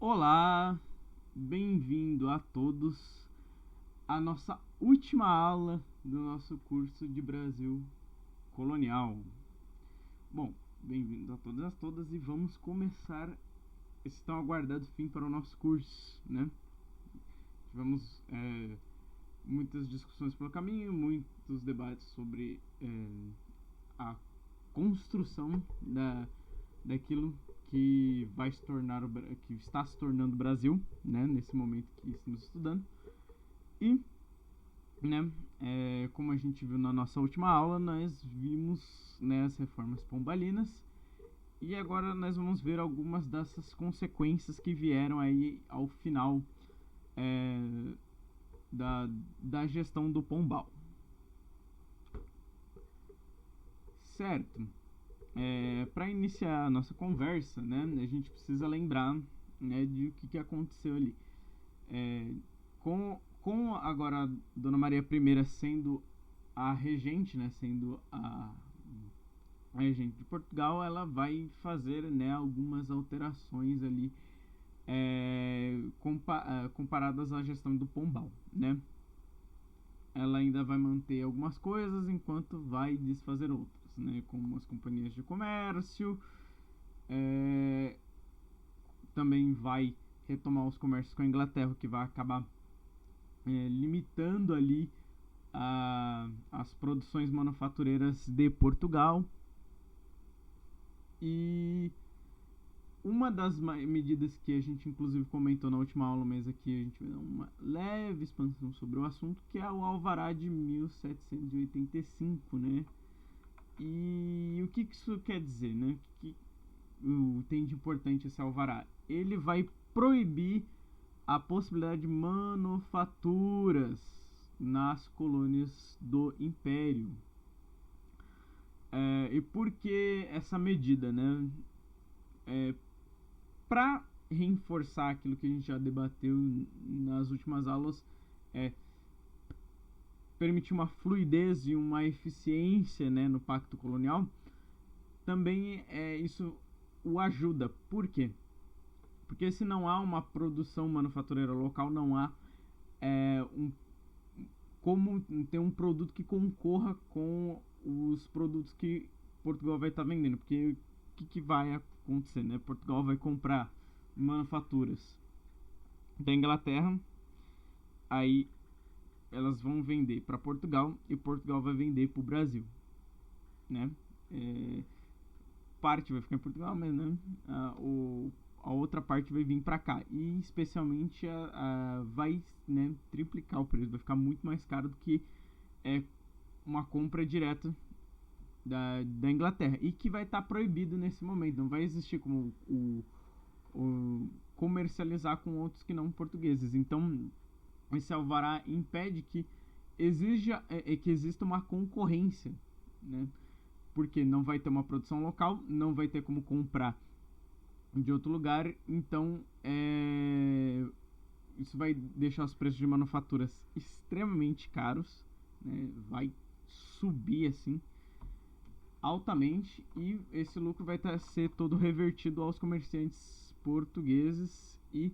Olá, bem-vindo a todos à nossa última aula do nosso curso de Brasil Colonial. Bom, bem-vindo a todas e vamos começar esse tão aguardado fim para o nosso curso, né? Tivemos muitas discussões pelo caminho, muitos debates sobre a construção daquilo que vai se tornar que está se tornando o Brasil, né, nesse momento que estamos estudando. E, né, como a gente viu na nossa última aula, nós vimos, né, as reformas pombalinas, e agora nós vamos ver algumas dessas consequências que vieram aí ao final da gestão do Pombal. Certo. Para iniciar a nossa conversa, né, a gente precisa lembrar, né, de o que aconteceu ali. Com agora a Dona Maria I sendo a regente, né, sendo a regente de Portugal, ela vai fazer, né, algumas alterações ali comparadas à gestão do Pombal, né? Ela ainda vai manter algumas coisas enquanto vai desfazer outras, né? Como as companhias de comércio, também vai retomar os comércios com a Inglaterra, que vai acabar limitando ali as produções manufatureiras de Portugal. E uma das medidas que a gente inclusive comentou na última aula, mas aqui a gente vai dar uma leve expansão sobre o assunto, que é o Alvará de 1785, né? E o que isso quer dizer, né? O que tem de importante esse Alvará? Ele vai proibir a possibilidade de manufaturas nas colônias do Império. E por que essa medida, né? Para reforçar aquilo que a gente já debateu nas últimas aulas, permitir uma fluidez e uma eficiência, né, no pacto colonial, também isso o ajuda. Por quê? Porque se não há uma produção manufatureira local, não há como ter um produto que concorra com os produtos que Portugal vai estar vendendo. Porque o que vai acontecer, né? Portugal vai comprar manufaturas da Inglaterra, aí elas vão vender para Portugal e Portugal vai vender para o Brasil, né? Parte vai ficar em Portugal, mas, né, a outra parte vai vir para cá, e especialmente vai, né, triplicar o preço, vai ficar muito mais caro do que uma compra direta da Inglaterra, e que vai estar proibido nesse momento. Não vai existir como o comercializar com outros que não portugueses. Então esse alvará impede que exista uma concorrência, né? Porque não vai ter uma produção local, não vai ter como comprar de outro lugar. Então isso vai deixar os preços de manufaturas extremamente caros, né? Vai subir assim altamente, e esse lucro vai ser todo revertido aos comerciantes portugueses, e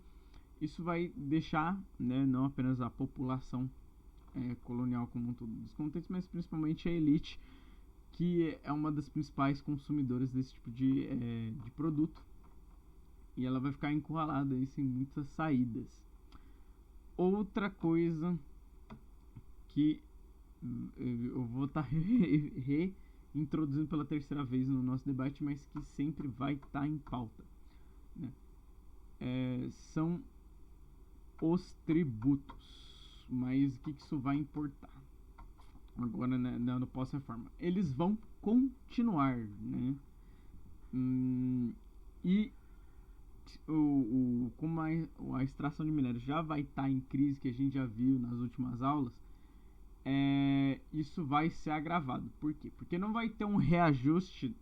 isso vai deixar, né, não apenas a população colonial como um todo descontente, mas principalmente a elite, que é uma das principais consumidoras desse tipo de produto, e ela vai ficar encurralada aí sem muitas saídas. Outra coisa que eu vou estar reintroduzindo pela terceira vez no nosso debate, mas que sempre vai estar em pauta, né? São os tributos. Mas o que isso vai importar agora, né, no pós-reforma? Eles vão continuar, né? E como a extração de minério já vai estar em crise, que a gente já viu nas últimas aulas, isso vai ser agravado. Por quê? Porque não vai ter um reajuste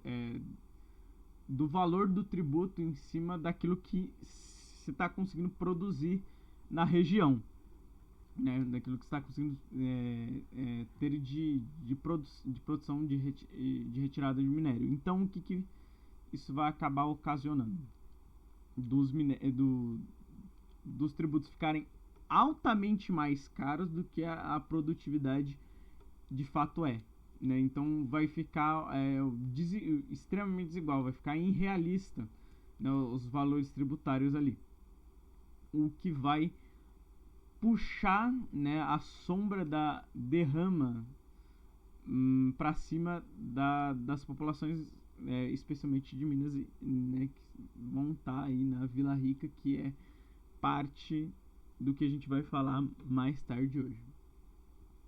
do valor do tributo em cima daquilo que se está conseguindo produzir na região, né? Daquilo que está conseguindo ter de produção de retirada de minério. Então o que isso vai acabar ocasionando? dos tributos ficarem altamente mais caros do que a produtividade de fato é, né? Então vai ficar extremamente desigual, vai ficar irrealista, né, os valores tributários ali, o que vai puxar, né, a sombra da derrama para cima das populações, especialmente de Minas, né, que vão estar aí na Vila Rica, que é parte do que a gente vai falar mais tarde hoje.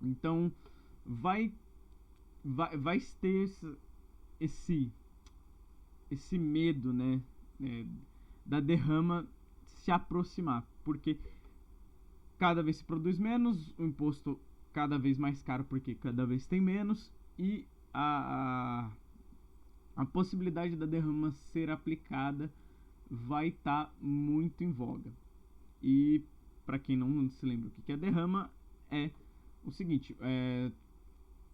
Então vai ter esse medo, né, da derrama se aproximar, porque cada vez se produz menos, o imposto cada vez mais caro porque cada vez tem menos, e a possibilidade da derrama ser aplicada vai estar muito em voga. E para quem não se lembra o que é derrama, é o seguinte: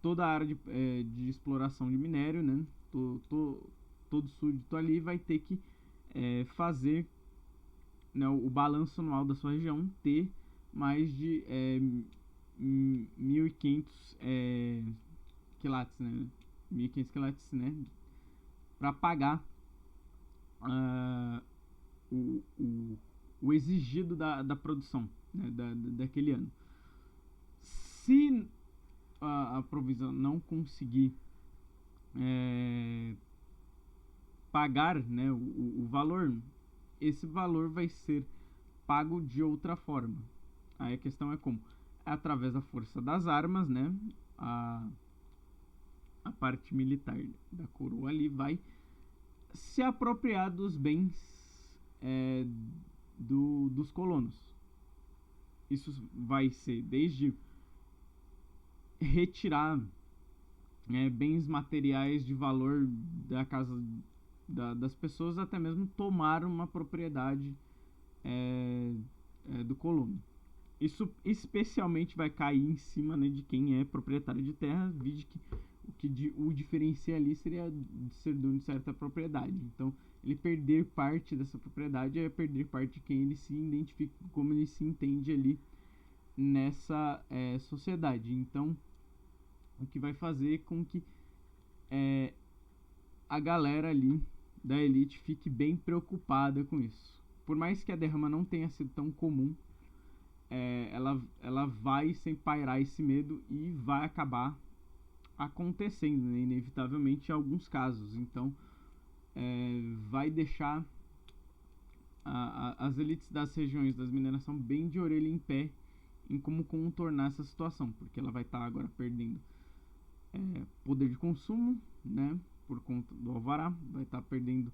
toda a área de exploração de minério, né, todo súdito ali vai ter que fazer, né, o balanço anual da sua região, ter mais de 1.500 quilates, né? 1.500 quilates, né? Para pagar o exigido da produção, né? daquele ano. Se a provisão não conseguir pagar, né, o valor, esse valor vai ser pago de outra forma. Aí a questão é como? Através da força das armas, né? A parte militar da coroa ali vai se apropriar dos bens dos colonos. Isso vai ser desde retirar bens materiais de valor da casa das pessoas, até mesmo tomar uma propriedade do colono. Isso especialmente vai cair em cima, né, de quem é proprietário de terra, vide que o diferencia ali seria de ser dono de certa propriedade. Então, ele perder parte dessa propriedade é perder parte de quem ele se identifica, como ele se entende ali nessa sociedade. Então, o que vai fazer com que a galera ali da elite fique bem preocupada com isso. Por mais que a derrama não tenha sido tão comum, ela vai sempre pairar esse medo e vai acabar acontecendo, né, inevitavelmente, em alguns casos. Então vai deixar as elites das regiões das mineração bem de orelha em pé em como contornar essa situação, porque ela vai estar agora perdendo poder de consumo, né, por conta do alvará, vai estar perdendo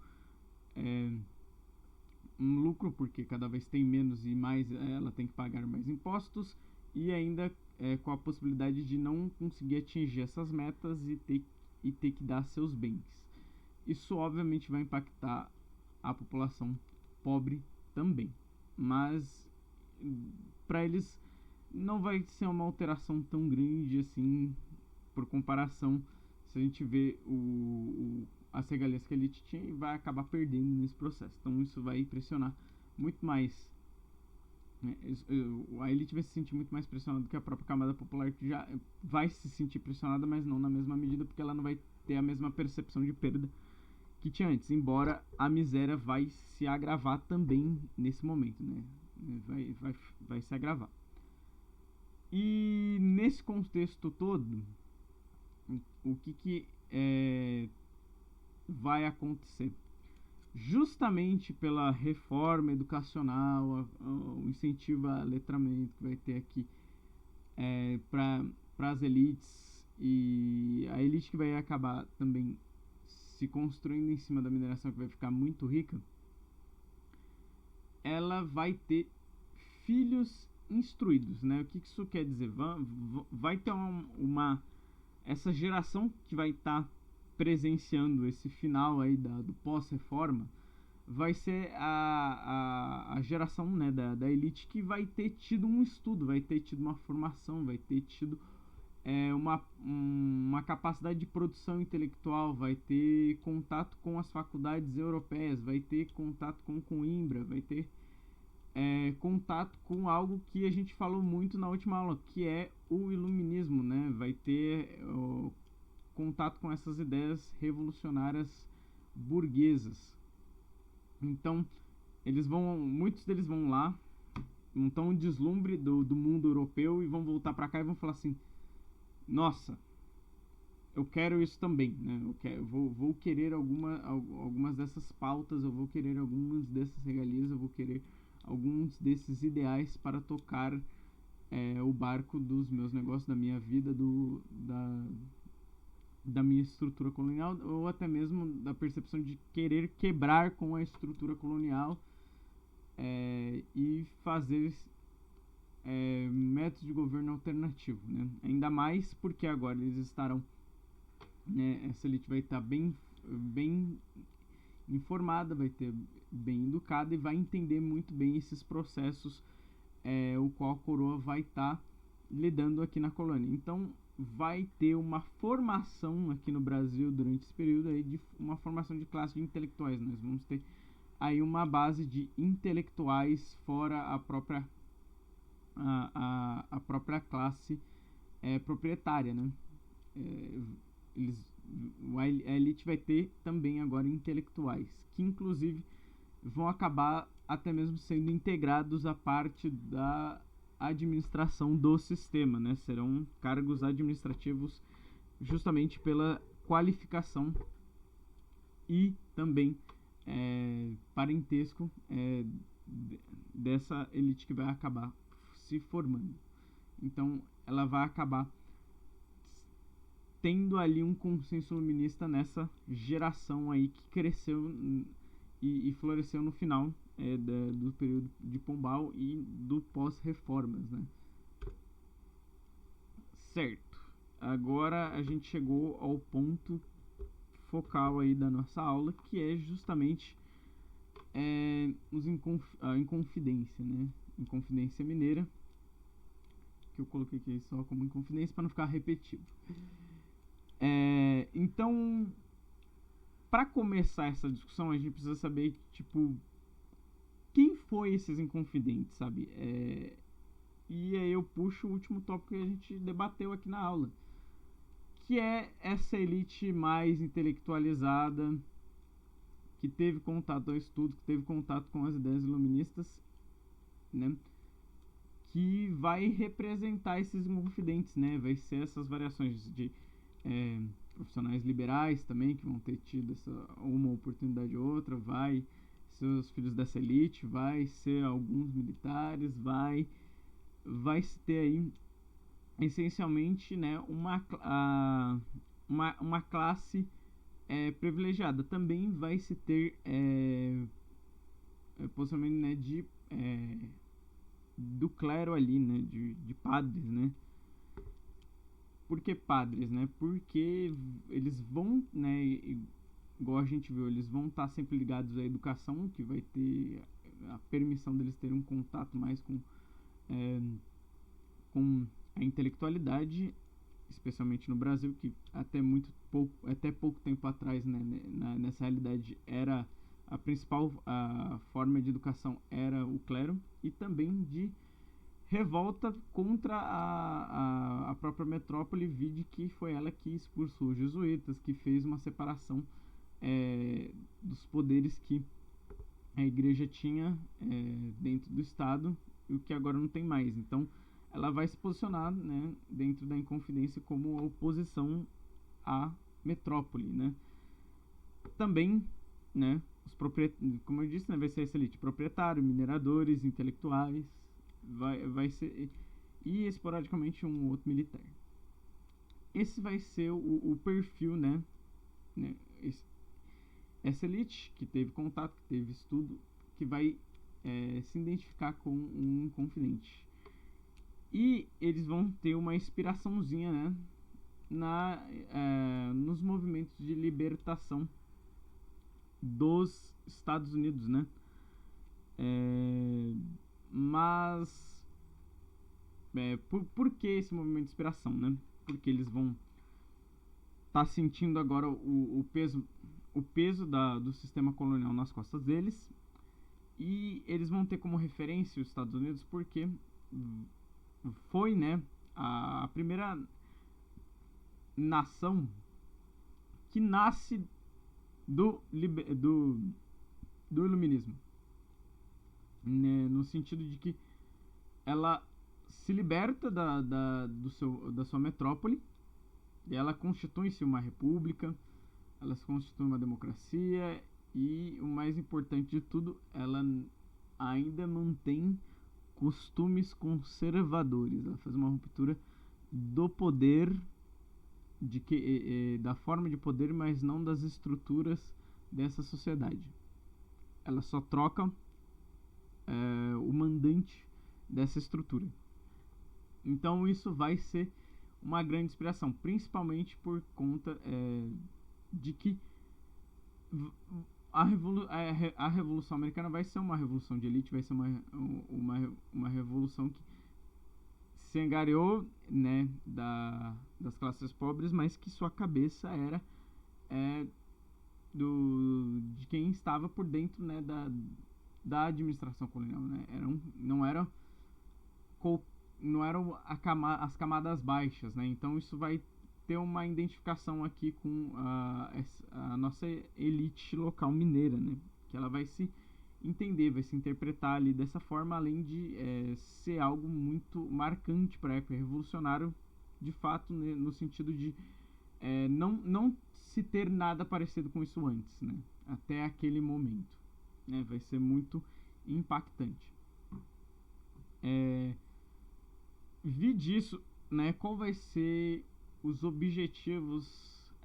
um lucro, porque cada vez tem menos e mais ela tem que pagar mais impostos, e ainda com a possibilidade de não conseguir atingir essas metas e ter que dar seus bens. Isso obviamente vai impactar a população pobre também, mas para eles não vai ser uma alteração tão grande assim, por comparação, se a gente vê as regalias que a elite tinha, e vai acabar perdendo nesse processo. Então isso vai pressionar muito mais, né? A elite vai se sentir muito mais pressionada do que a própria camada popular, que já vai se sentir pressionada, mas não na mesma medida, porque ela não vai ter a mesma percepção de perda que tinha antes, embora a miséria vai se agravar também nesse momento, né? Vai se agravar. E nesse contexto todo, o que vai acontecer? Justamente pela reforma educacional, o incentivo a letramento que vai ter aqui para as elites, e a elite que vai acabar também se construindo em cima da mineração, que vai ficar muito rica, ela vai ter filhos instruídos, né? O que isso quer dizer? Vai ter essa geração que vai estar presenciando esse final aí do pós-reforma, vai ser a geração, né, da elite, que vai ter tido um estudo, vai ter tido uma formação, vai ter tido uma capacidade de produção intelectual, vai ter contato com as faculdades europeias, vai ter contato com Coimbra, vai ter contato com algo que a gente falou muito na última aula, que é o iluminismo, né? Vai ter contato com essas ideias revolucionárias burguesas. Então, muitos deles vão lá, vão ter um deslumbre do mundo europeu e vão voltar para cá e vão falar assim: nossa, eu quero isso também, né? Vou querer algumas dessas pautas, eu vou querer algumas dessas regalias, eu vou querer alguns desses ideais para tocar o barco dos meus negócios, da minha vida, da minha estrutura colonial, ou até mesmo da percepção de querer quebrar com a estrutura colonial e fazer métodos de governo alternativo, né? Ainda mais porque agora eles estarão, né, essa elite vai estar bem informada, vai ter bem educada e vai entender muito bem esses processos o qual a coroa vai estar lidando aqui na colônia. Então vai ter uma formação aqui no Brasil durante esse período aí, de uma formação de classe de intelectuais. Nós vamos ter aí uma base de intelectuais fora a própria classe proprietária, né? A elite vai ter também agora intelectuais, que inclusive vão acabar até mesmo sendo integrados à parte da administração do sistema, né? Serão cargos administrativos justamente pela qualificação e também parentesco dessa elite que vai acabar se formando. Então ela vai acabar tendo ali um consenso iluminista nessa geração aí que cresceu e floresceu no final do período de Pombal e do pós-reformas, né? Certo. Agora a gente chegou ao ponto focal aí da nossa aula, que é justamente a Inconfidência, né? Inconfidência Mineira, que eu coloquei aqui só como Inconfidência para não ficar repetido. Então, para começar essa discussão, a gente precisa saber, tipo, quem foi esses Inconfidentes, sabe? E aí eu puxo o último tópico que a gente debateu aqui na aula, que é essa elite mais intelectualizada, que teve contato ao estudo, que teve contato com as ideias iluministas, né? Que vai representar esses Inconfidentes, né? Vai ser essas variações de profissionais liberais também, que vão ter tido uma oportunidade ou outra, vai ser os filhos dessa elite, vai ser alguns militares, vai se ter aí essencialmente, né, uma classe privilegiada. Também vai se ter posicionamento, né, do clero ali, né, de padres, né. Por que padres, né? Porque eles vão, né, igual a gente viu, eles vão estar sempre ligados à educação, que vai ter a permissão deles terem um contato mais com a intelectualidade, especialmente no Brasil, que até pouco tempo atrás, né, nessa realidade era a principal forma de educação era o clero, e também de revolta contra a própria metrópole, vide que foi ela que expulsou os jesuítas, que fez uma separação dos poderes que a igreja tinha dentro do Estado, e o que agora não tem mais. Então ela vai se posicionar, né, dentro da Inconfidência como oposição à metrópole, né. Também, né, como eu disse, né, vai ser essa elite: proprietário, mineradores, intelectuais, vai ser, e esporadicamente um outro militar. Esse vai ser o perfil, né, essa elite que teve contato, que teve estudo, que vai se identificar com um Inconfidente. E eles vão ter uma inspiraçãozinha, né, nos movimentos de libertação dos Estados Unidos, né. Mas por que esse movimento de inspiração, né? Porque eles vão estar sentindo agora o peso do sistema colonial nas costas deles, E eles vão ter como referência os Estados Unidos porque foi, né, a primeira nação que nasce do iluminismo, né, no sentido de que ela se liberta da sua metrópole e ela constitui-se uma república, ela se constitui uma democracia e, o mais importante de tudo, ela ainda mantém costumes conservadores. Ela faz uma ruptura do poder, da forma de poder, mas não das estruturas dessa sociedade. Ela só troca o mandante dessa estrutura. Então isso vai ser uma grande inspiração, principalmente por conta de que a Revolução Americana vai ser uma revolução de elite, vai ser uma revolução que se angariou, né, das classes pobres, mas que sua cabeça era de quem estava por dentro, né, da administração colonial, né? Não eram as camadas baixas, né? Então isso vai ter uma identificação aqui com a nossa elite local mineira, né? Que ela vai se entender, vai se interpretar ali dessa forma, além de ser algo muito marcante para a época, revolucionário de fato, né? No sentido de não se ter nada parecido com isso antes, né? Até aquele momento, né? Vai ser muito impactante. Vi disso, né? Qual vai ser os objetivos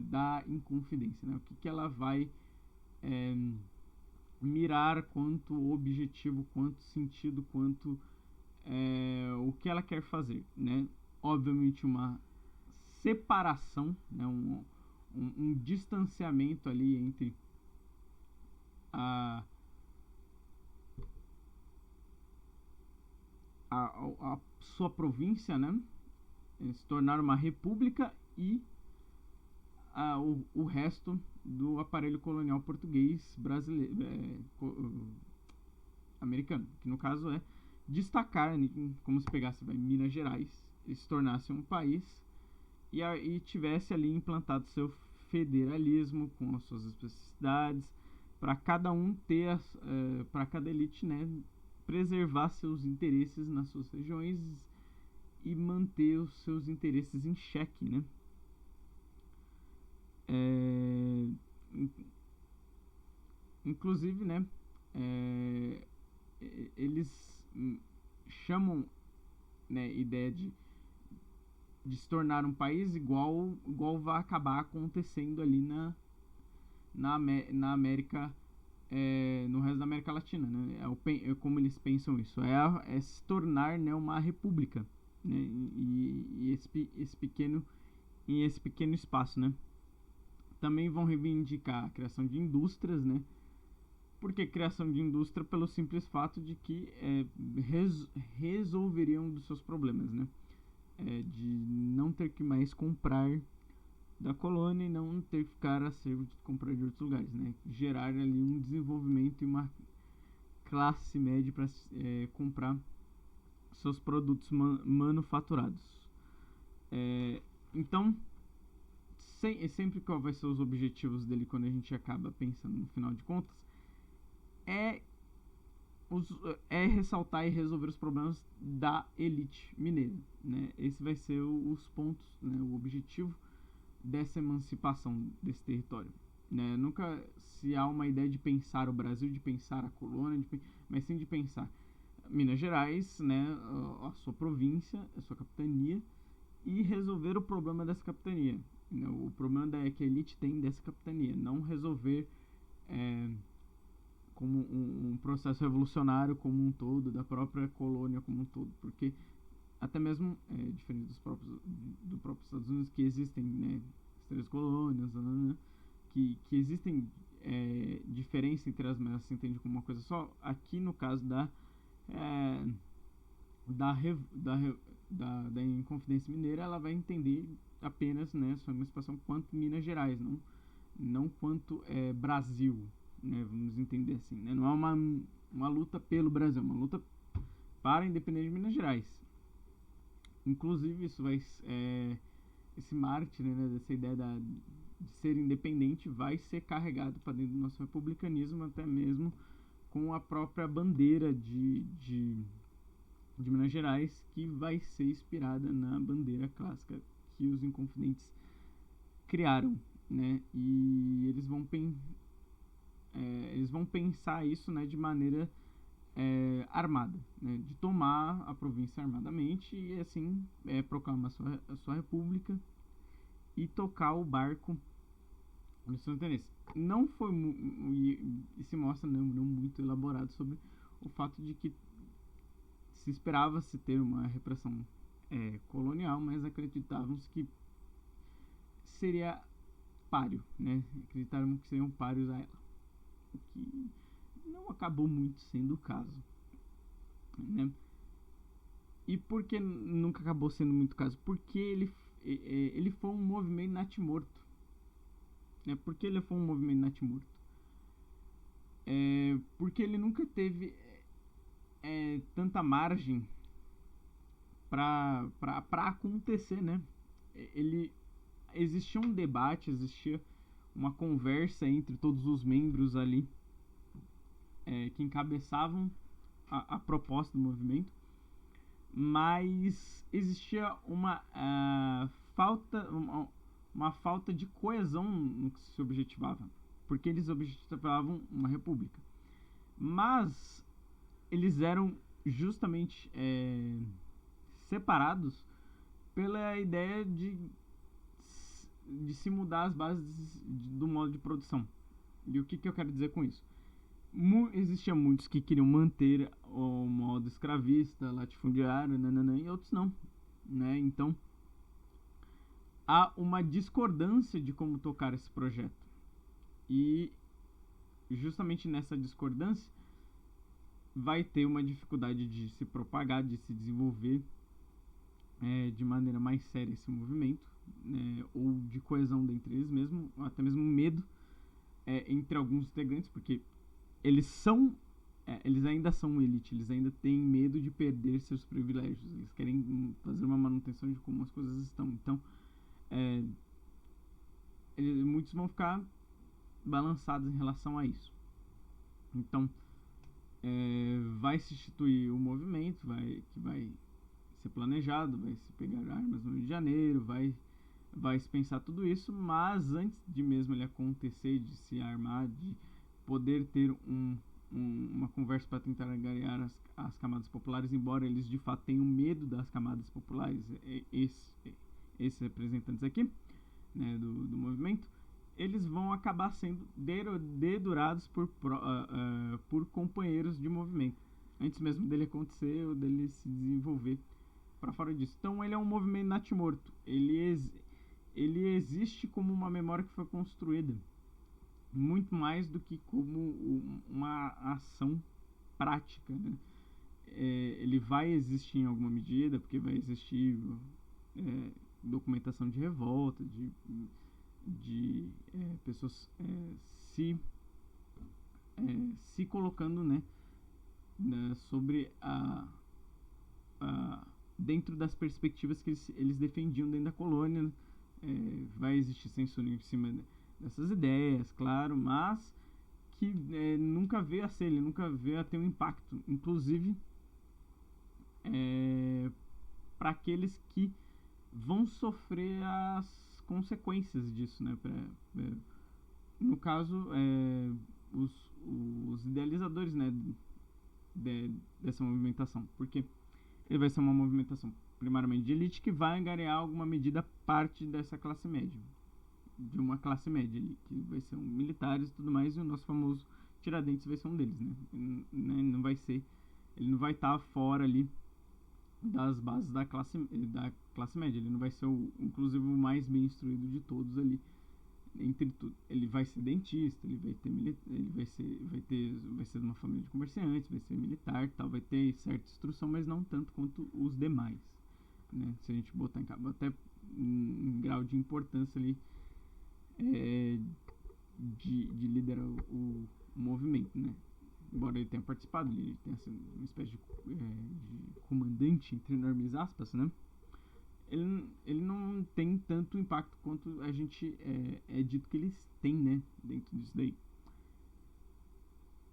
da Inconfidência, né? O que ela vai mirar quanto objetivo, quanto sentido, quanto o que ela quer fazer, né? Obviamente uma separação, né? Um distanciamento ali entre a sua província, né? Se tornar uma república e o resto do aparelho colonial português, brasileiro, americano, que no caso é destacar, né, como se pegasse Minas Gerais e se tornasse um país e tivesse ali implantado seu federalismo com as suas especificidades, para cada um ter, para cada elite, né, preservar seus interesses nas suas regiões e manter os seus interesses em xeque, né? Inclusive, né, eles chamam, né, ideia de se tornar um país igual vai acabar acontecendo ali na América, no resto da América Latina, né? Como eles pensam isso, é se tornar, né, uma república, né? E esse pequeno espaço, né? Também vão reivindicar a criação de indústrias, né? Porque criação de indústria pelo simples fato de que resolveriam um dos seus problemas, né? De não ter que mais comprar da colônia e não ter que ficar a servo de comprar de outros lugares, né? Gerar ali um desenvolvimento e uma classe média para comprar seus produtos manufaturados. Então, sempre qual vai ser os objetivos dele quando a gente acaba pensando no final de contas é ressaltar e resolver os problemas da elite mineira, né? Esse vai ser os pontos, né? O objetivo dessa emancipação desse território, né? Nunca se há uma ideia de pensar o Brasil, de pensar a colônia, mas sim de pensar Minas Gerais, né? A sua província, a sua capitania, e resolver o problema dessa capitania, né? O problema que a elite tem dessa capitania, não resolver como um processo revolucionário como um todo, da própria colônia como um todo, porque até mesmo diferente do próprio Estados Unidos, que existem, né, as 3 colônias, né, que existem diferença entre as, mas se entende como uma coisa só. Aqui no caso da Inconfidência Mineira, ela vai entender apenas, né, sua emancipação quanto Minas Gerais, não quanto Brasil, né? Vamos entender assim, né? Não é uma luta pelo Brasil, é uma luta para a independência de Minas Gerais. Inclusive, esse marketing, né, dessa ideia de ser independente vai ser carregado para dentro do nosso republicanismo, até mesmo com a própria bandeira de Minas Gerais, que vai ser inspirada na bandeira clássica que os Inconfidentes criaram, né? E eles vão pensar isso, né, de maneira armada, né, de tomar a província armadamente e assim proclamar a sua república e tocar o barco nos seus interesses. Não foi e se mostra não muito elaborado sobre o fato de que se esperava se ter uma repressão colonial, mas acreditávamos que seria páreo, né? Acreditaram que seriam páreos a ela, o que não acabou muito sendo o caso, né? E por que nunca acabou sendo muito o caso? Porque ele foi um movimento natimorto, né? Por que ele foi um movimento natimorto? Porque ele nunca teve tanta margem para acontecer, né? Existia um debate, existia uma conversa entre todos os membros ali que encabeçavam a proposta do movimento, mas existia uma falta de coesão no que se objetivava, porque eles objetivavam uma república, mas eles eram justamente separados pela ideia de se mudar as bases do modo de produção. E o que eu quero dizer com isso? Existiam muitos que queriam manter o modo escravista, latifundiário, e outros não, né? Então há uma discordância de como tocar esse projeto, e justamente nessa discordância vai ter uma dificuldade de se propagar, de se desenvolver de maneira mais séria esse movimento, ou de coesão dentre eles mesmo, ou até mesmo medo entre alguns integrantes, porque eles ainda são elite, eles ainda têm medo de perder seus privilégios, eles querem fazer uma manutenção de como as coisas estão. Então muitos vão ficar balançados em relação a isso. Então vai se instituir o movimento, que vai ser planejado, vai se pegar armas no Rio de Janeiro, vai se pensar tudo isso, mas antes de mesmo ele acontecer, de se armar, de poder ter uma conversa para tentar angariar as camadas populares, embora eles de fato tenham medo das camadas populares, esses representantes aqui, né, do movimento, eles vão acabar sendo dedurados por companheiros de movimento, antes mesmo dele acontecer ou dele se desenvolver para fora disso. Então ele é um movimento natimorto, ele existe como uma memória que foi construída, muito mais do que como uma ação prática, né? Ele vai existir em alguma medida, porque vai existir documentação de revolta, de pessoas se colocando, né, sobre dentro das perspectivas que eles defendiam dentro da colônia, né? Vai existir censura em cima dessas ideias, claro, mas que nunca veio a ser, ele nunca veio a ter um impacto, inclusive para aqueles que vão sofrer as consequências disso, né? No caso, os idealizadores, né, dessa movimentação, porque ele vai ser uma movimentação primariamente de elite que vai angariar alguma medida parte dessa classe média, de uma classe média ali, que vai ser militares e tudo mais, e o nosso famoso Tiradentes vai ser um deles, né? Ele não vai estar fora ali das bases da classe média, ele não vai ser inclusive o mais bem instruído de todos ali, entre tudo. Ele vai ser dentista, ele vai ser de uma família de comerciantes, vai ser militar, tal, vai ter certa instrução, mas não tanto quanto os demais, né? Se a gente botar em cabo, até em grau de importância ali, de liderar o movimento, né? Embora ele tenha participado, ele tenha sido uma espécie de comandante, entre enormes aspas, né? Ele não tem tanto impacto quanto a gente é dito que eles têm, né? Dentro disso daí.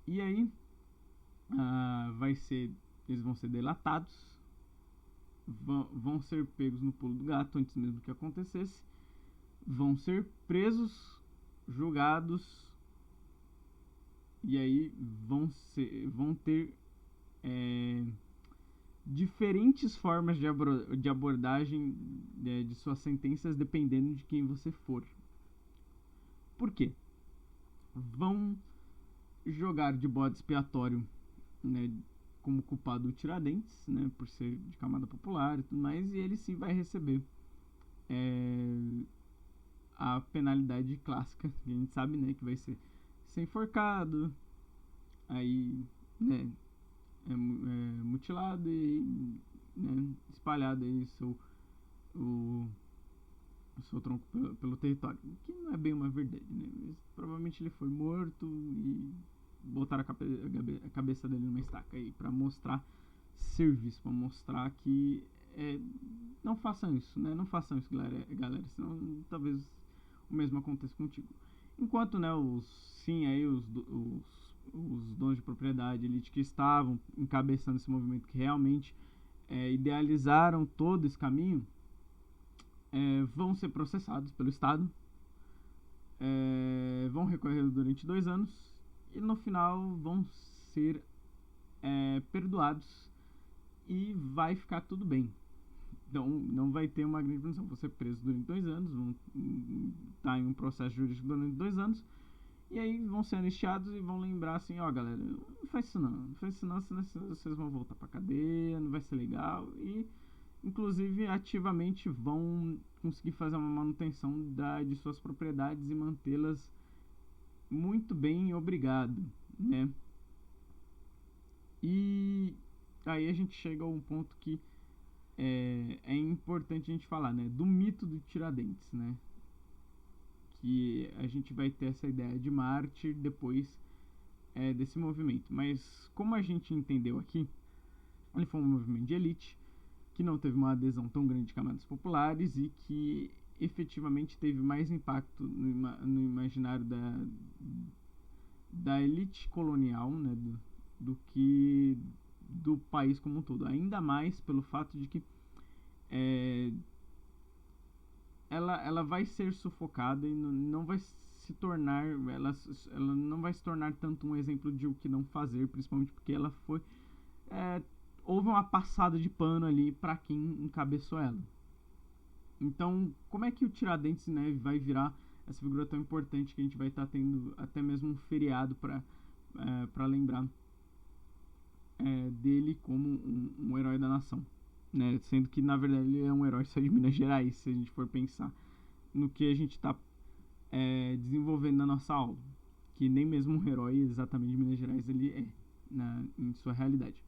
E aí, eles vão ser delatados, vão ser pegos no pulo do gato antes mesmo que acontecesse, vão ser presos, julgados, e aí vão ter diferentes formas de abordagem de suas sentenças dependendo de quem você for. Por quê? Vão jogar de bode expiatório, né, como culpado o Tiradentes, né, por ser de camada popular e tudo mais, e ele sim vai receber a penalidade clássica, que a gente sabe, né, que vai ser enforcado, aí, né, mutilado e, né, espalhado aí o seu tronco pelo território, que não é bem uma verdade, né, mas provavelmente ele foi morto e botaram a cabeça dele numa estaca aí pra mostrar serviço, pra mostrar que não façam isso, né? Não façam isso, galera, senão talvez o mesmo aconteça contigo. Enquanto, né, os donos de propriedade, elite que estavam encabeçando esse movimento, que realmente idealizaram todo esse caminho, vão ser processados pelo Estado, vão recorrer durante 2 anos e no final vão ser perdoados e vai ficar tudo bem. Então não vai ter uma grande punição. Vão ser presos durante 2 anos, vão estar em um processo jurídico durante 2 anos e aí vão ser anistiados e vão lembrar assim, ó, galera, não faz isso não, senão vocês vão voltar pra cadeia, não vai ser legal, e inclusive ativamente vão conseguir fazer uma manutenção de suas propriedades e mantê-las muito bem, obrigado, né? E aí a gente chega a um ponto que é importante a gente falar, né? Do mito do Tiradentes, né? Que a gente vai ter essa ideia de mártir depois desse movimento. Mas como a gente entendeu aqui, ele foi um movimento de elite que não teve uma adesão tão grande de camadas populares e que efetivamente teve mais impacto no imaginário da elite colonial, né, do que do país como um todo. Ainda mais pelo fato de que ela vai ser sufocada e não vai se tornar, ela não vai se tornar tanto um exemplo de o que não fazer, principalmente porque ela foi houve uma passada de pano ali para quem encabeçou ela. Então, como é que o Tiradentes, né, vai virar essa figura tão importante que a gente vai estar tendo até mesmo um feriado para lembrar dele como um herói da nação, né? Sendo que na verdade ele é um herói só de Minas Gerais, se a gente for pensar no que a gente está desenvolvendo na nossa aula, que nem mesmo um herói exatamente de Minas Gerais ele em sua realidade.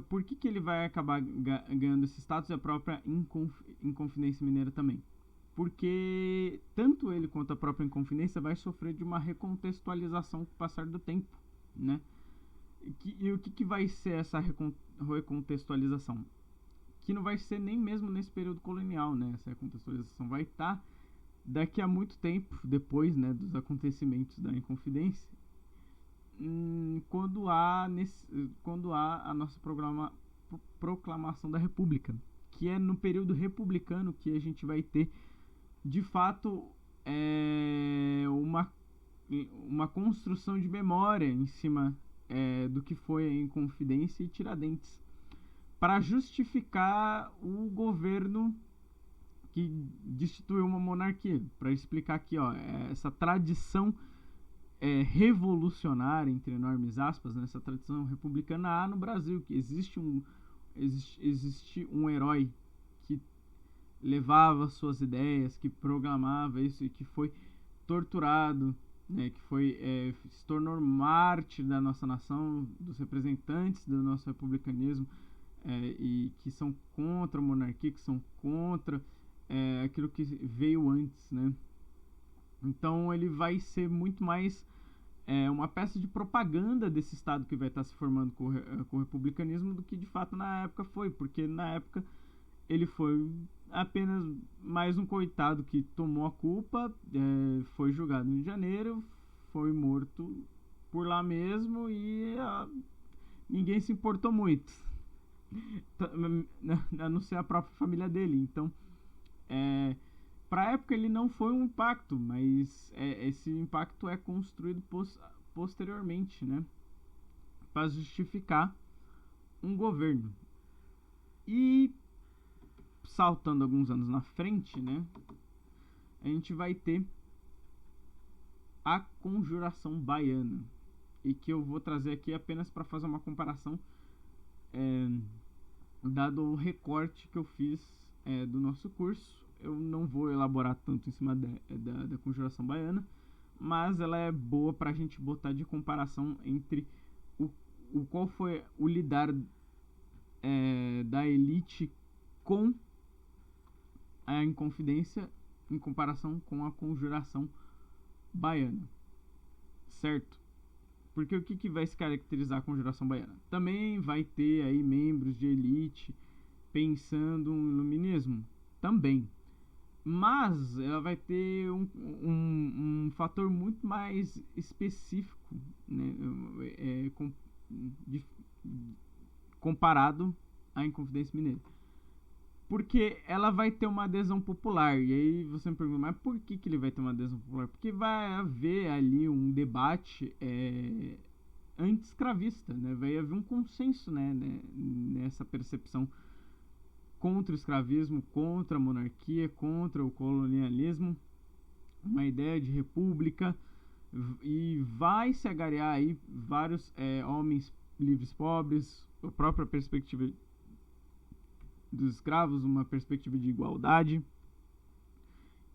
Por que ele vai acabar ganhando esse status e a própria Inconfidência Mineira também? Porque tanto ele quanto a própria Inconfidência vai sofrer de uma recontextualização com o passar do tempo, né? E o que vai ser essa recontextualização? Que não vai ser nem mesmo nesse período colonial, né? Essa recontextualização vai estar daqui a muito tempo, depois, né, dos acontecimentos da Inconfidência, quando há a nossa proclamação da República, que é no período republicano que a gente vai ter de fato uma construção de memória em cima do que foi a Inconfidência e Tiradentes, para justificar o governo que destituiu uma monarquia, para explicar aqui, ó, essa tradição revolucionária, entre enormes aspas, nessa tradição republicana há no Brasil, que existe um herói que levava suas ideias, que proclamava isso e que foi torturado, né, que se tornou mártir da nossa nação, dos representantes do nosso republicanismo, e que são contra a monarquia, que são contra aquilo que veio antes, né? Então ele vai ser muito mais uma peça de propaganda desse Estado que vai estar se formando com o republicanismo do que de fato na época foi, porque na época ele foi apenas mais um coitado que tomou a culpa, foi julgado no Rio de Janeiro, foi morto por lá mesmo e ninguém se importou muito, a não ser a própria família dele. Então, para a época ele não foi um impacto, mas esse impacto é construído posteriormente, né, para justificar um governo. E saltando alguns anos na frente, né, a gente vai ter a Conjuração Baiana, e que eu vou trazer aqui apenas para fazer uma comparação, dado o recorte que eu fiz do nosso curso. Eu não vou elaborar tanto em cima da Conjuração Baiana, mas ela é boa para a gente botar de comparação entre qual foi o lidar da elite com a Inconfidência em comparação com a Conjuração Baiana, certo? Porque o que vai se caracterizar a Conjuração Baiana? Também vai ter aí membros de elite pensando no iluminismo, também. Mas ela vai ter um fator muito mais específico, né, comparado à Inconfidência Mineira. Porque ela vai ter uma adesão popular. E aí você me pergunta, mas por que ele vai ter uma adesão popular? Porque vai haver ali um debate anti-escravista, né? Vai haver um consenso, né, nessa percepção contra o escravismo, contra a monarquia, contra o colonialismo, uma ideia de república, e vai se agariar aí vários homens livres pobres, a própria perspectiva dos escravos, uma perspectiva de igualdade,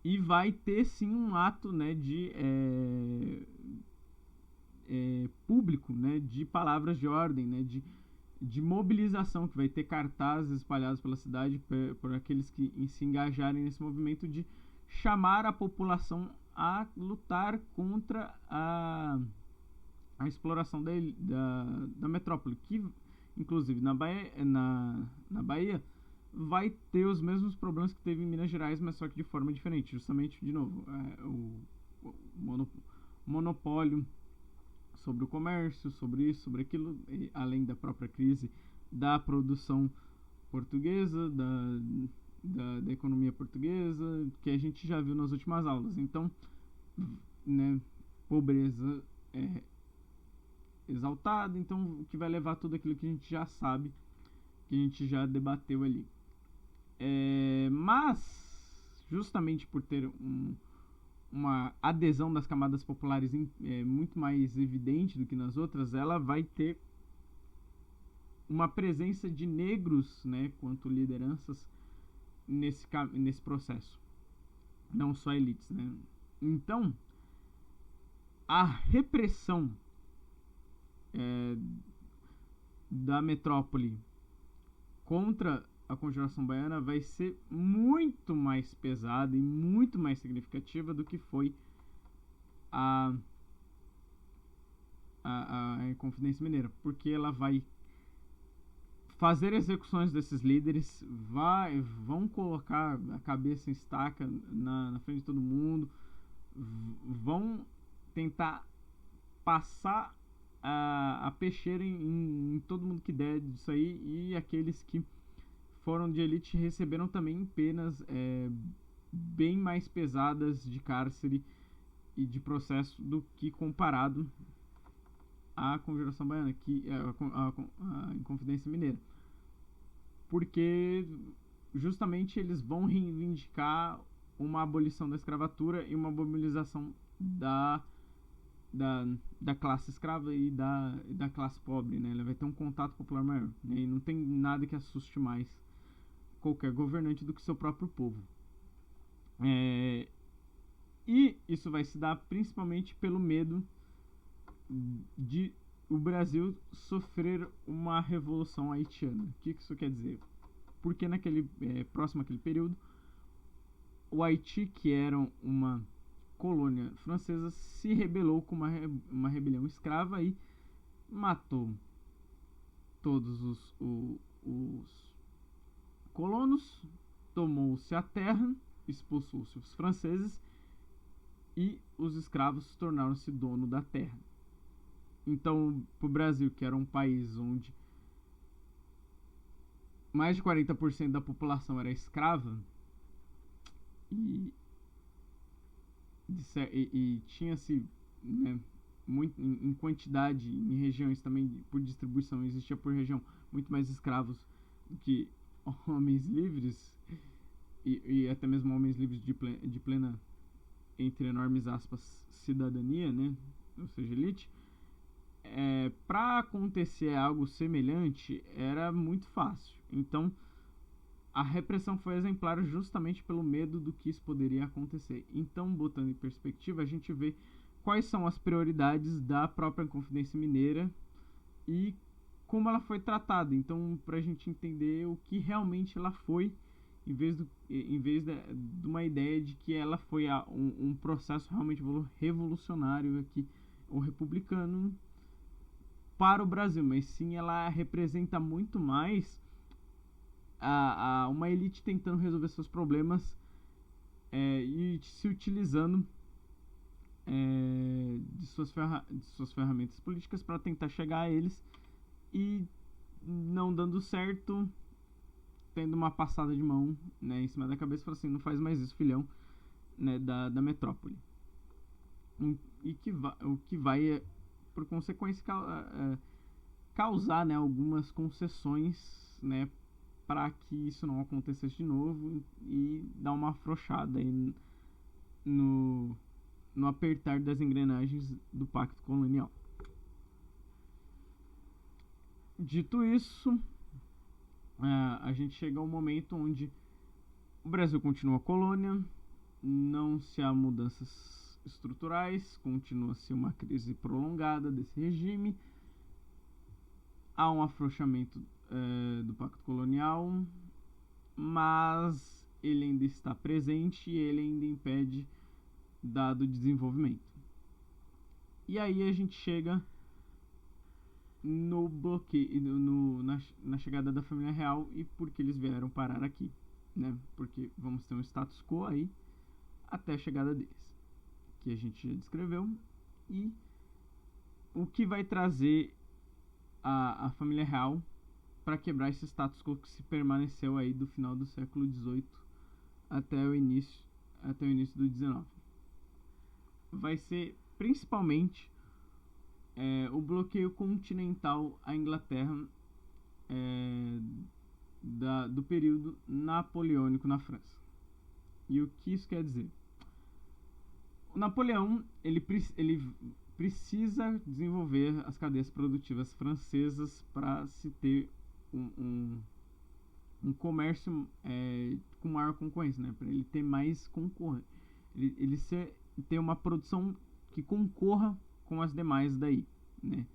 e vai ter sim um ato, né, de público, né, de palavras de ordem, né, de mobilização, que vai ter cartazes espalhados pela cidade por aqueles que se engajarem nesse movimento de chamar a população a lutar contra a exploração da metrópole, que inclusive na Bahia vai ter os mesmos problemas que teve em Minas Gerais, mas só que de forma diferente, justamente, de novo, o monopólio sobre o comércio, sobre isso, sobre aquilo, além da própria crise da produção portuguesa, da economia portuguesa, que a gente já viu nas últimas aulas. Então, né, pobreza exaltada, então, que vai levar tudo aquilo que a gente já sabe, que a gente já debateu ali. Mas, justamente por ter uma adesão das camadas populares muito mais evidente do que nas outras, ela vai ter uma presença de negros, né, quanto lideranças nesse processo, não só elites, né? Então, a repressão da metrópole contra a Conjuração Baiana vai ser muito mais pesada e muito mais significativa do que foi a Inconfidência Mineira, porque ela vai fazer execuções desses líderes, vão colocar a cabeça em estaca na frente de todo mundo, vão tentar passar a peixeira em todo mundo que der disso aí, e aqueles que foram de elite receberam também penas bem mais pesadas de cárcere e de processo do que comparado à Conjuração Baiana, que a Inconfidência Mineira, porque justamente eles vão reivindicar uma abolição da escravatura e uma mobilização da classe escrava e da classe pobre, né? Ela vai ter um contato popular maior, né? E não tem nada que assuste mais qualquer governante do que seu próprio povo. E isso vai se dar principalmente pelo medo de o Brasil sofrer uma revolução haitiana. O que isso quer dizer? Porque próximo àquele período, o Haiti, que era uma colônia francesa, se rebelou com uma rebelião escrava e matou todos os colonos, tomou-se a terra, expulsou-se os franceses e os escravos tornaram-se dono da terra. Então, para o Brasil, que era um país onde mais de 40% da população era escrava e, e tinha-se, né, muito, em quantidade, em regiões também, por distribuição, existia por região muito mais escravos do que homens livres, e até mesmo homens livres de plena, entre enormes aspas, cidadania, né, ou seja, elite. Para acontecer algo semelhante era muito fácil. Então a repressão foi exemplar justamente pelo medo do que isso poderia acontecer. Então, botando em perspectiva, a gente vê quais são as prioridades da própria Inconfidência Mineira e como ela foi tratada. Então, para a gente entender o que realmente ela foi, em vez de uma ideia de que ela foi um processo realmente revolucionário aqui, ou republicano, para o Brasil, mas sim ela representa muito mais uma elite tentando resolver seus problemas e se utilizando de suas ferramentas políticas para tentar chegar a eles, e não dando certo, tendo uma passada de mão, né, em cima da cabeça, falando assim: não faz mais isso, filhão, né, da metrópole. O que vai por consequência causar, né, algumas concessões, né, para que isso não acontecesse de novo, e dar uma afrouxada aí no apertar das engrenagens do Pacto Colonial. Dito isso, a gente chega ao momento onde o Brasil continua colônia, não se há mudanças estruturais, continua-se uma crise prolongada desse regime, há um afrouxamento do Pacto Colonial, mas ele ainda está presente e ele ainda impede dado desenvolvimento. E aí a gente chega no bloqueio, na chegada da família real e por que eles vieram parar aqui, né? Porque vamos ter um status quo aí até a chegada deles, que a gente já descreveu, e o que vai trazer a família real para quebrar esse status quo que se permaneceu aí do final do século XVIII até o início do XIX. Vai ser principalmente o bloqueio continental à Inglaterra do período napoleônico na França. E o que isso quer dizer? O Napoleão ele precisa desenvolver as cadeias produtivas francesas para se ter um comércio com maior concorrência, né? Para ele ter mais concorrência, ele ter uma produção que concorra com as demais daí, né?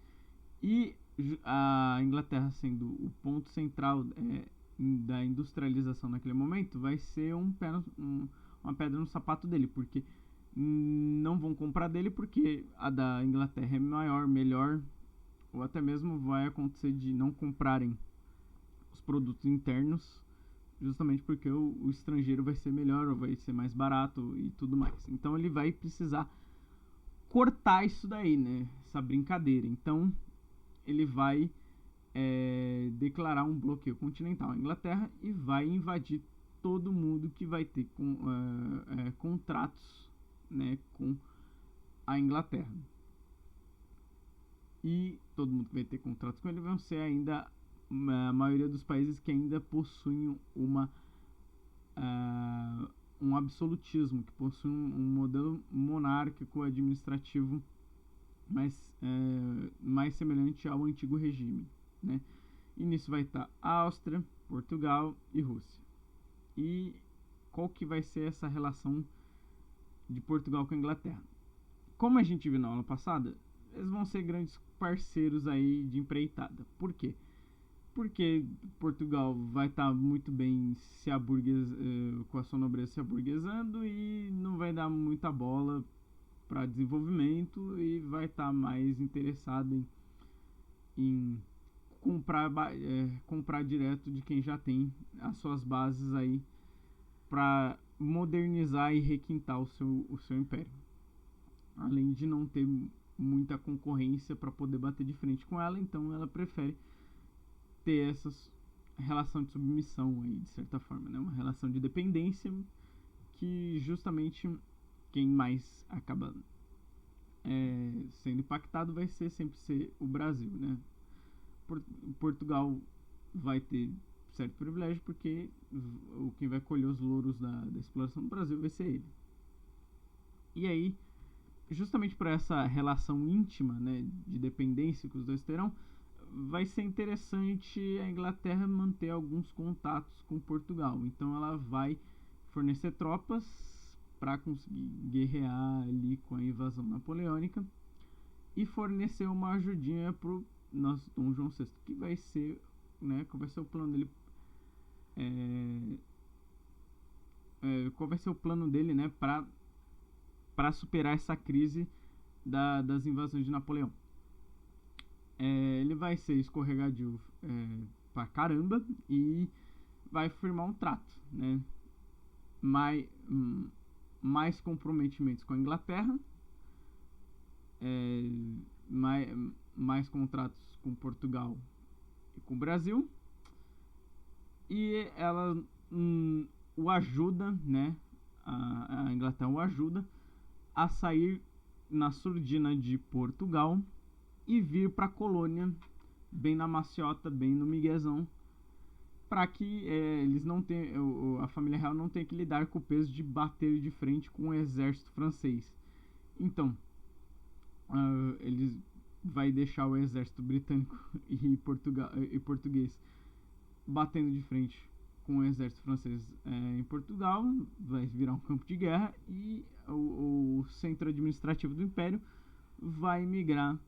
E a Inglaterra sendo o ponto central da industrialização naquele momento, vai ser uma pedra no sapato dele, porque não vão comprar dele porque a da Inglaterra é maior, melhor, ou até mesmo vai acontecer de não comprarem os produtos internos, justamente porque o estrangeiro vai ser melhor ou vai ser mais barato e tudo mais. Então ele vai precisar cortar isso daí, né? Essa brincadeira. Então ele vai declarar um bloqueio continental à Inglaterra e vai invadir todo mundo que vai ter contratos, né, com a Inglaterra. E todo mundo que vai ter contratos com ele vão ser ainda a maioria dos países que ainda possuem um absolutismo, que possuem um modelo monárquico administrativo mais semelhante ao antigo regime, né? E nisso vai estar Áustria, Portugal e Rússia. E qual que vai ser essa relação de Portugal com a Inglaterra? Como a gente viu na aula passada, eles vão ser grandes parceiros aí de empreitada. Por quê? porque Portugal vai estar muito bem com a sua nobreza se aburguesando e não vai dar muita bola para desenvolvimento e vai estar mais interessado em comprar direto de quem já tem as suas bases aí para modernizar e requintar o seu império. Além de não ter muita concorrência para poder bater de frente com ela, então ela prefere ter essa relação de submissão aí, de certa forma, né? Uma relação de dependência que justamente quem mais acaba sendo impactado vai sempre ser o Brasil, né? Portugal vai ter certo privilégio porque quem vai colher os louros da exploração do Brasil vai ser ele. E aí, justamente por essa relação íntima, né, de dependência que os dois terão, vai ser interessante a Inglaterra manter alguns contatos com Portugal. Então ela vai fornecer tropas para conseguir guerrear ali com a invasão napoleônica e fornecer uma ajudinha pro nosso Dom João VI, que vai ser, né, qual vai ser o plano dele, qual vai ser o plano dele, né, para superar essa crise das invasões de Napoleão. Ele vai ser escorregadio pra caramba e vai firmar um trato, né, mais comprometimentos com a Inglaterra, mais contratos com Portugal e com o Brasil, e ela o ajuda, né, a Inglaterra o ajuda a sair na surdina de Portugal e vir para a colônia, bem na maciota, bem no miguezão, para que eles não tenham, a família real não tenha que lidar com o peso de bater de frente com o exército francês. Então, eles vai deixar o exército britânico e português batendo de frente com o exército francês em Portugal, vai virar um campo de guerra e o centro administrativo do império vai migrar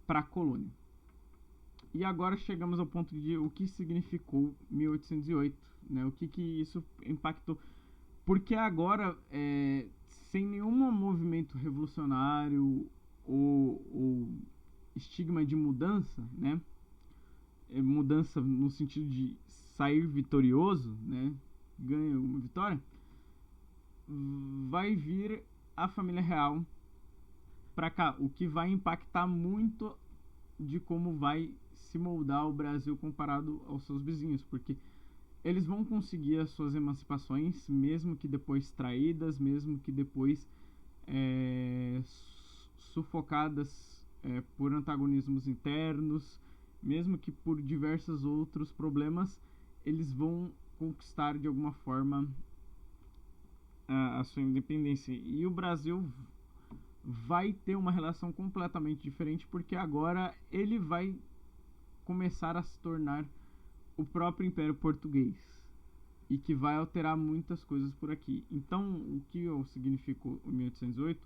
para a colônia. E agora chegamos ao ponto de o que significou 1808, né? O que isso impactou. Porque agora, sem nenhum movimento revolucionário ou estigma de mudança, né? Mudança no sentido de sair vitorioso, né? Ganha uma vitória, vai vir a família real para cá, o que vai impactar muito de como vai se moldar o Brasil comparado aos seus vizinhos, porque eles vão conseguir as suas emancipações, mesmo que depois traídas, mesmo que depois sufocadas por antagonismos internos, mesmo que por diversos outros problemas, eles vão conquistar de alguma forma a sua independência. E o Brasil vai ter uma relação completamente diferente, porque agora ele vai começar a se tornar o próprio Império Português e que vai alterar muitas coisas por aqui. Então, o que significou o 1808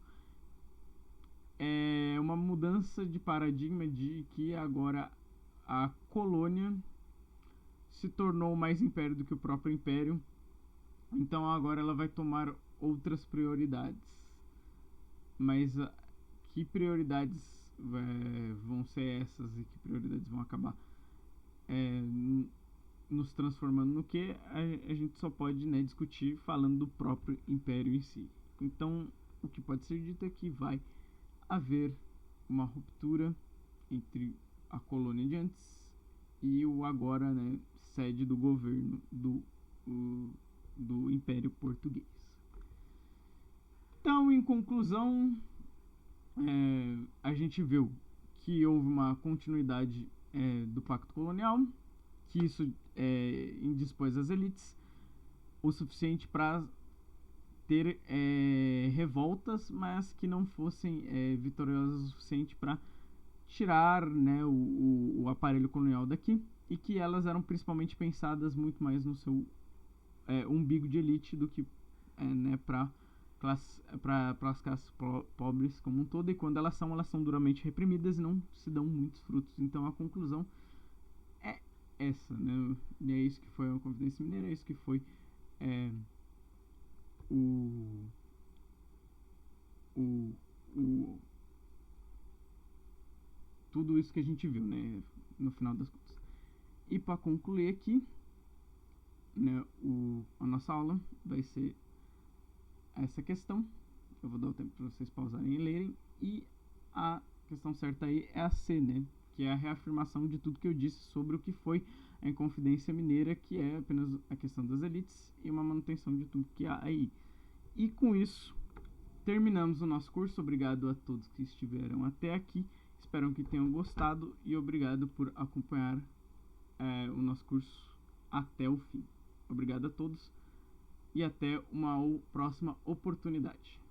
é uma mudança de paradigma de que agora a colônia se tornou mais império do que o próprio império. Então agora ela vai tomar outras prioridades. Mas que prioridades vão ser essas e que prioridades vão acabar nos transformando no que a gente só pode, né, discutir falando do próprio império em si. Então o que pode ser dito é que vai haver uma ruptura entre a colônia de antes e o agora, né, sede do governo do Império Português. Então, em conclusão, a gente viu que houve uma continuidade do Pacto Colonial, que isso indispôs as elites o suficiente para ter revoltas, mas que não fossem vitoriosas o suficiente para tirar, né, o aparelho colonial daqui, e que elas eram principalmente pensadas muito mais no seu umbigo de elite do que né, para as classes pobres como um todo, e quando elas são duramente reprimidas e não se dão muitos frutos. Então a conclusão essa, né? E é isso que foi a Confidência Mineira, é isso que foi o, o, o tudo isso que a gente viu, né? No final das contas. E para concluir aqui, né? A nossa aula vai ser essa questão. Eu vou dar o tempo para vocês pausarem e lerem. E a questão certa aí é a C, né? Que é a reafirmação de tudo que eu disse sobre o que foi a Inconfidência Mineira, que é apenas a questão das elites e uma manutenção de tudo que há aí. E com isso, terminamos o nosso curso. Obrigado a todos que estiveram até aqui. Espero que tenham gostado e obrigado por acompanhar o nosso curso até o fim. Obrigado a todos e até uma próxima oportunidade.